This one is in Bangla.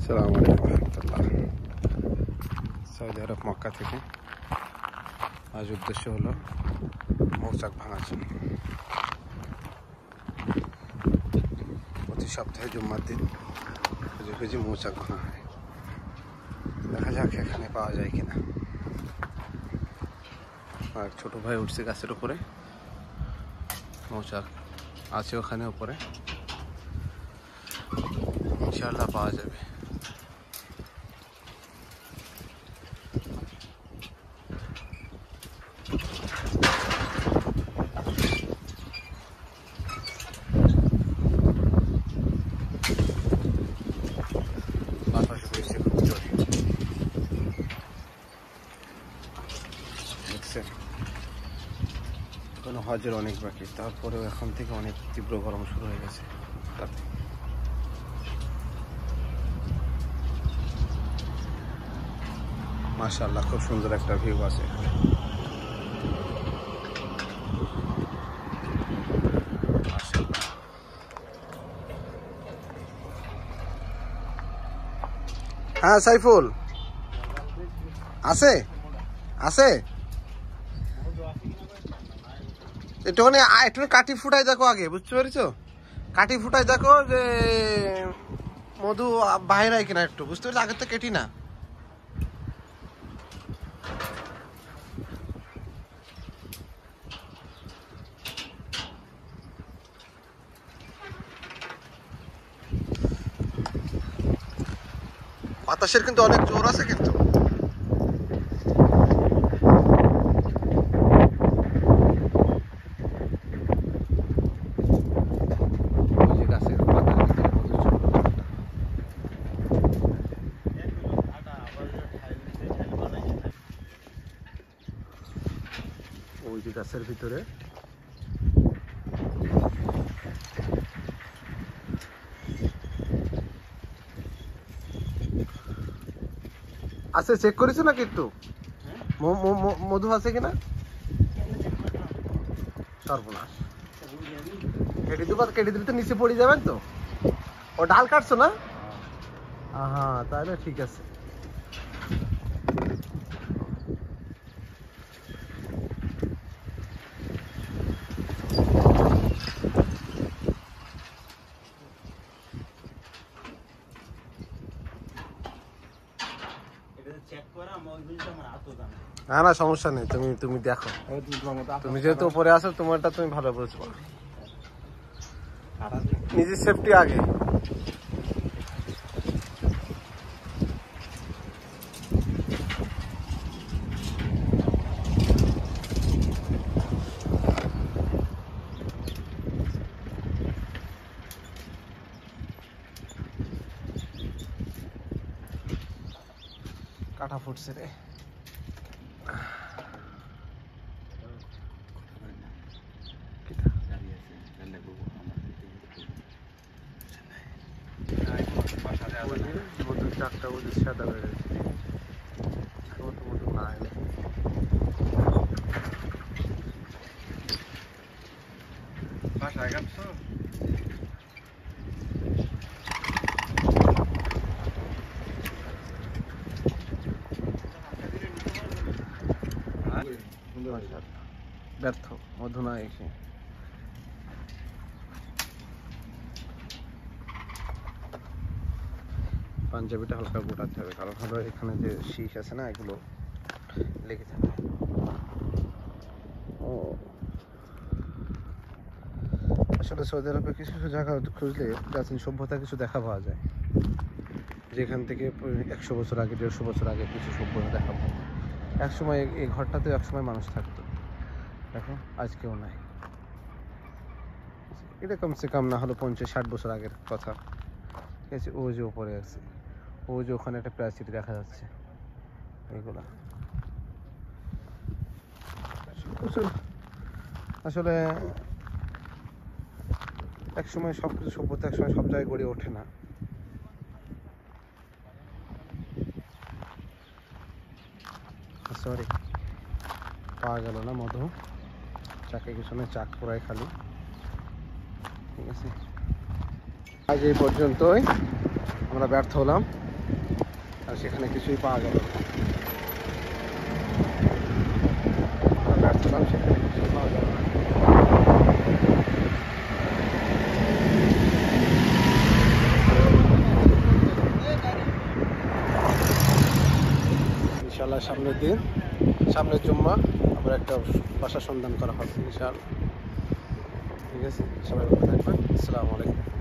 আসসালামু আলাইকুম রহমতুল্লাহ। সৌদি আরব মক্কা থেকে আজ উদ্দেশ্য হলো মৌচাক ভাঙার জন্য। প্রতি সপ্তাহে জুম্মার দিন খুঁজে খুঁজে মৌচাক ভাঙা হয়। দেখা যাক এখানে পাওয়া যায় কিনা। আর ছোট ভাই উঠছে গাছের উপরে, মৌচাক আছে ওখানে উপরে, ইনশাআল্লাহ পাওয়া যাবে। কোনো হজের অনেক বাকি, তারপরেও এখন থেকে অনেক তীব্র গরম শুরু হয়ে গেছে রাতে। মাশাআল্লাহ, খুব সুন্দর একটা ভিউ আছে। হ্যাঁ সাইফুল আছে আছে, একটুখানি কাঠি ফুটাই দেখো আগে, বুঝতে পেরেছো? কাঠি ফুটাই দেখো যে মধু বাহির হয় কিনা, একটু বুঝতে পেরেছো? আগের তো কেটি না। বাতাসের কিন্তু অনেক জোর আছে কিন্তু। ওই যে গাছের ভিতরে আছে, চেক করেছো নাকি একটু? মধু আছে কিনা? সর্বনাশ, কেটে দিলে তো নিচে পড়ে যাবেন তো। ও ডাল কাটছো না? হ্যাঁ, তাহলে ঠিক আছে। না না, সমস্যা নেই, তুমি দেখো। তুমি যেহেতু উপরে আসো, তোমারটা তুমি ভালো বুঝবো। নিজের সেফটি আগে। কাটা ফুটছে রে। মধুর চাকটা বুঝি সাদা হয়ে গেছে, মধু নাই। বাসায় কাটছো? ব্যর্থ, মধু না এসে। পাঞ্জাবিটা হালকা গোটাতে হবে, কারণ হলো এখানে যে শীষ আছে না, এগুলো লেগে থাকে। আসলে সৌদি আরবে কিছু কিছু জায়গা খুঁজলে প্রাচীন সভ্যতা কিছু দেখা পাওয়া যায়, যেখান থেকে 100 বছর আগে 150 বছর আগে কিছু সভ্যতা দেখা পাওয়া। একসময় এই ঘরটাতেও একসময় মানুষ থাকতো, দেখো আজকেও নাই। এটা কমসে কম না হলো 50-60 বছর আগের কথা। ঠিক আছে, ও যে ওপরে আছে, ও যে ওখানে একটা প্রাচীর দেখা যাচ্ছে, এগুলা আসলে একসময় সবকিছু সভ্যতা একসময় সব জায়গায় গড়ে ওঠে না। সরি, পাওয়া গেল না মধু। চাকে কিছু নেই, চাক পুরাই খালি। ঠিক আছে, আজ এই পর্যন্তই, আমরা ব্যর্থ হলাম। আর সেখানে কিছুই পাওয়া গেল না। আমরা আসছিলাম, সেখানে কিছুই পাওয়া গেল না। ইনশাআল্লাহ সামনের দিন, সামনের জুম্মা আবার একটা বাসার সন্ধান করা হবে ইনশাআল্লাহ। ঠিক আছে, সবাই ভালো থাকবেন। আসসালামু আলাইকুম।